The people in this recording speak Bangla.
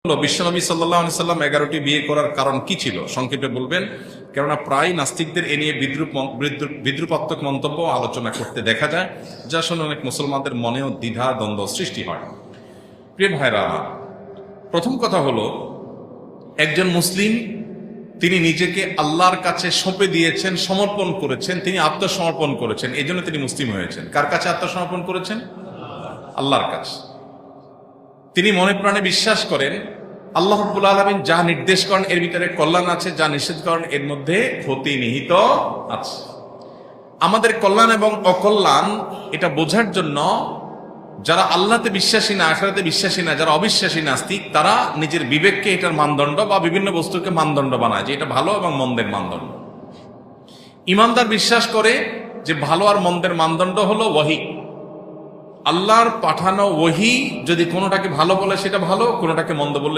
বিশ্বনবী সাল্লাল্লাহু আলাইহি সাল্লাম 11টি বিয়ে করার কারণ কি ছিল সংক্ষেপে বলবেন? কেননা প্রায় নাস্তিকদের এ নিয়ে বিদ্রুপাত্মক মন্তব্য আলোচনা করতে দেখা যায়, যা শুনে অনেক মুসলমানদের মনেও দ্বিধা দ্বন্দ্ব সৃষ্টি হয়। প্রিয় ভাইরা, প্রথম কথা হলো, একজন মুসলিম তিনি নিজেকে আল্লাহর কাছে সঁপে দিয়েছেন, সমর্পণ করেছেন, তিনি আত্মসমর্পণ করেছেন, এই জন্য তিনি মুসলিম হয়েছেন। কার কাছে আত্মসমর্পণ করেছেন? আল্লাহর কাছে। তিনি মনে প্রাণে বিশ্বাস করেন আল্লাহ রাব্বুল আলামিন যা নির্দেশ করেন এর ভিতরে কল্যাণ আছে, যা নিষেধ করেন এর মধ্যে ক্ষতি নিহিত আছে। আমাদের কল্যাণ এবং অকল্যাণ এটা বোঝার জন্য যারা আল্লাহতে বিশ্বাসী না, আখিরাতে বিশ্বাসী না, যারা অবিশ্বাসী নাস্তিক, তারা নিজের বিবেককে এটার মানদণ্ড বা বিভিন্ন বস্তুকে মানদণ্ড বানায় যে এটা ভালো এবং মন্দের মানদণ্ড। ঈমানদার বিশ্বাস করে যে ভালো আর মন্দের মানদণ্ড হলো ওয়াহী। আল্লাহর পাঠানো ওহী যদি কোনোটাকে ভালো বলে সেটা ভালো, কোনোটাকে মন্দ বললে